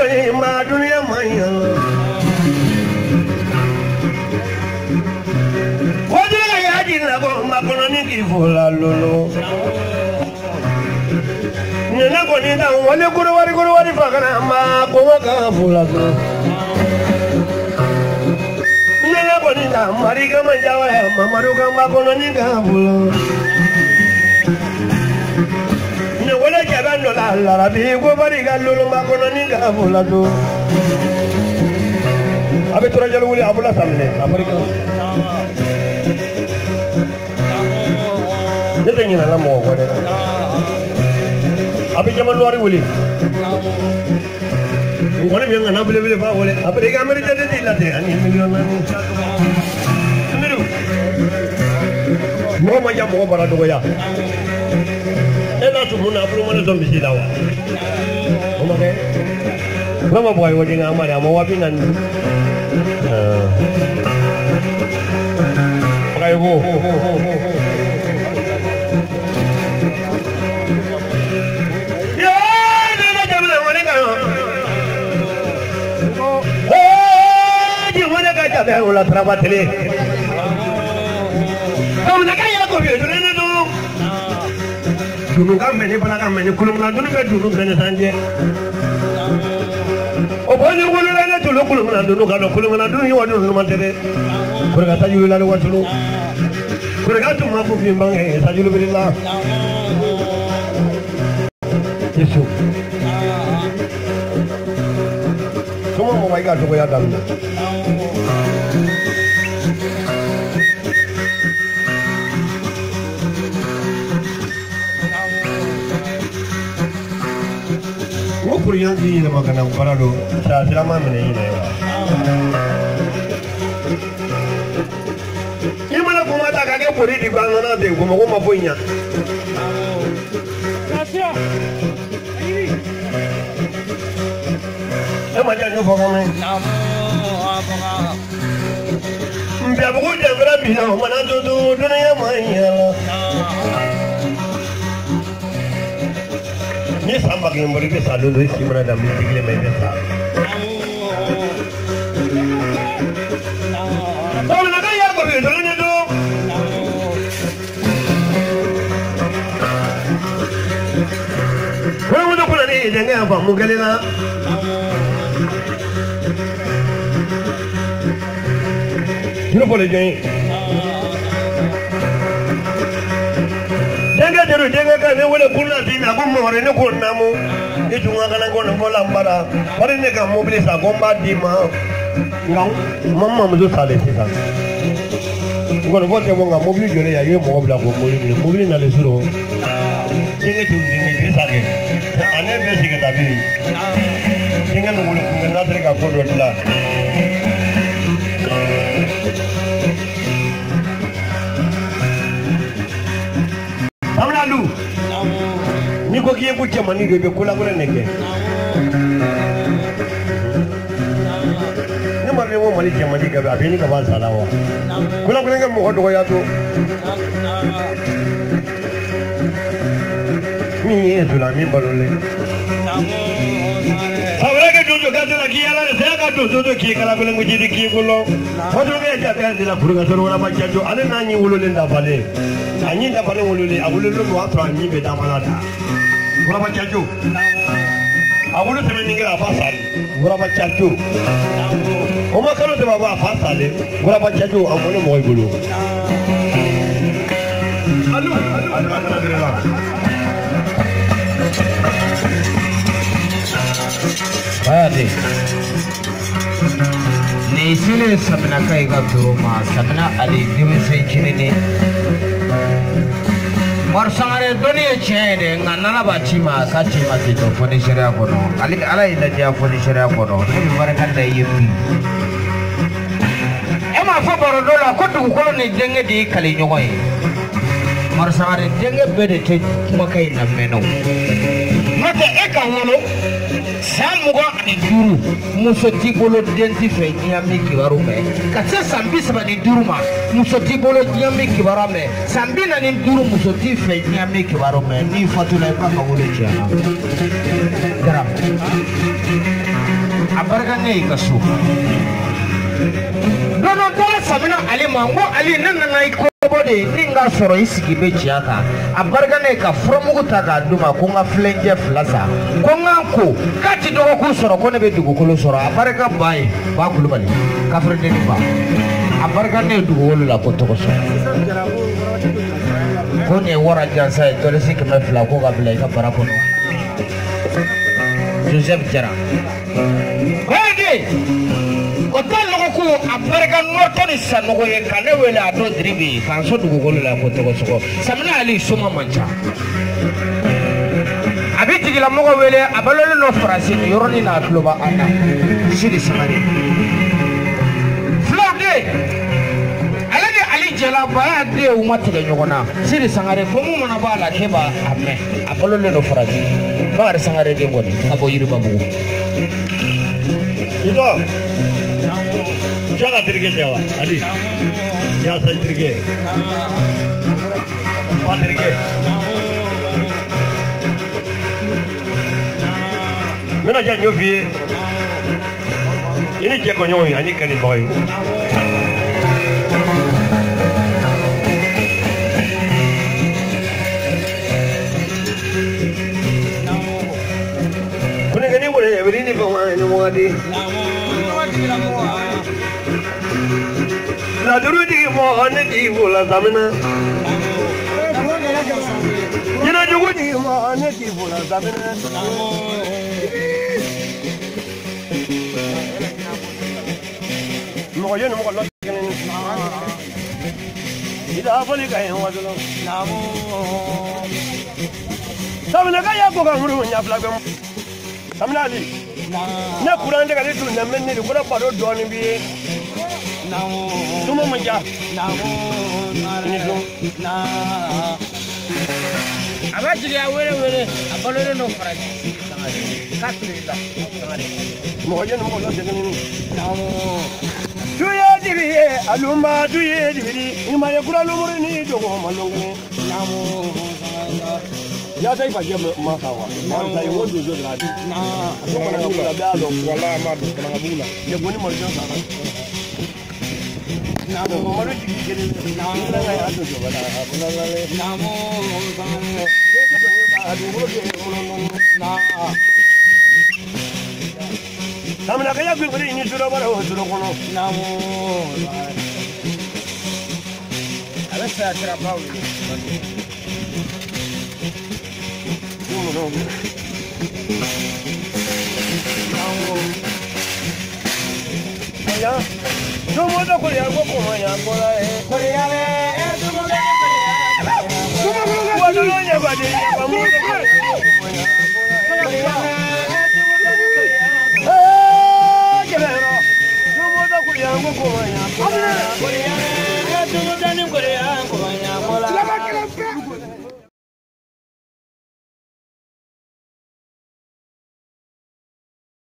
joli ma dunia maya wajira ya dina go makono ni kifola lolo nena ko ni da wale guru wari fakana ma ko ka fola ko nena ko ni da mari ga manjawa ya mamaru ga makono ni ka fola wala jabando la rabi go bari gallo ma kono ni ga fola do abe tora jalo wuli abula samne afrika dede ni na mo ko de abe jamal wari wuli ngone bi ngana bele ba wole abe ga mari dede di la de ani million na miru mo ma jam ko bara do ya ela tu muna bulu mana zombi silawa omake mama boy wadi ngamari amo wapi nan pakai go ya dena jamle wani kan di wani ka jabe wala trabatele kom na kaya ko bi dole do dunu kam meni bana kam meni kulum na dunu be dunu bene sanje o boni wulu la tulu kulum na dunu ka kulum na dunu yiwa dunu man tere ko ga tajulu la watulu ko ga tu ma ko fi bangi tajulu billah yesu como mo vai ga to ya dal por yang di nama kana parado sa drama mene ina ya imana ko mata ka ke pori di banga na de ko mo boinya gracias e ma ja no fogo me mbe abugo de bra bi na mana do na ya manya ni samba ke mbori be salu do simra da mi tigre me be sa to na ga ya ko be do ne do ko mo do ko ni de nga ba mu gele na no pole jeng denga ka ne wala kunna dina ko mo re ne ko namu e tunga kana ko no lambara pare ne ka mobilize sa ko ba di ma ngam mamma mo do sale sisa ko no bote mo nga mobilize jore ya ye mo bla ko mobilize na le suro denga tu denga bi sa ke ane be siga tabi denga no wala ko na tre ka ko do la Alou ni ko kiye ko jamani do be kula kula neke ni ma mo mali jamani ga ba ni ga ba salawa kula kula ngam mo do ya to mi yesu la mi balole sabra ke jojo ga to la kiya la se ga to jojo ki kala kula ngo jidi ki kulo hodo be ja be la furga to wala ba jajo ale na ni wulo le nda bale anyi da bale wolole awololo no atro anyi be da malada wala ba chacho awolo te meninga afasale wala ba chacho o ma kalo te baba afasale wala ba chacho amono mo ibulu alu bayade ne sile sabna kai ga turuma sabna ali dimi sai chinene Madou Sangaré doni chede ngana ba chima ka chima to foni sharia kono ali ala ila ja foni sharia kono ni baraka da yemi e ma fa boro dola ko tu ko ni denge di kali nyoy Madou Sangaré denge bede te kuma kai na meno mate e ka wono samugo ani duru muso tibolo denti fe nyami kibaru me katse sambi sabani duru ma muso tibolo nyami kibaru me sambi na ni duru muso ti fe nyami kibaru me ni fatula ka ka wole chiana dara abargane ka so no dole samina ali mango ali nanana ikobo de ninga soro isiki bejiaka abargane ka fromugo taga duma ko nga flenje flasa ko nganko kati do ko soro ko ne be dugu ko soro abarga bay ba kulubali kafre de ba abargane dugu wolo la ko to ko so ko ne wara jansa dole siki me fla ko ga bla ka barako no Joseph Jara Wege Otal ko abarga noto ni sanogo ye kane wele ato dribi kan so dugu golo la ko to ko samina ali suma mancha abiti gila mogo wele abalole no frasi yoroni na kloba ana sidi samari flode alade ali jela baya de umati de nyogona sidi sangare fomu mana bala keba amme abalole no frasi ba sangare de ngoni abo yiri babu Itu jangan terge jawa, adi, jangan terge, apa terge? Mana jangan nyobi, ini jago nyobi, ini kan boy. Kuni boleh beri ni pemain ni muadi. La duru di mo ane di bola samina. Jina jogo di mo ane di bola samina. Mo yo no mo lo kene. Ida foli ka en wadlo. Namo. Samina ka ya ko ka muru nya flag. Samina ali. Na kurande ka ditu na menni ko da paro do ni bi. Tumo manja. Abajiri awere abalore no frage. Katrila. Moje no mo lo de ni. Tuye dibiye alumba tuye dibiri imaya kura lumuri ni dogo malongo. Ya sai fa jema masawa. Sai wodo zo la. Ko na ngula dalo wala ma do na ngula. Ye boni mo jo sa. Namo maru jigere namo na ya do jo bala abuna le namo namo adu roge na samna kaya gwi gwi ni sura bara ho sura kono namo ala sa tra bawu no namo ya Sumo do Korea go como ya bola Korea le sumo do Korea. Sumo do Korea.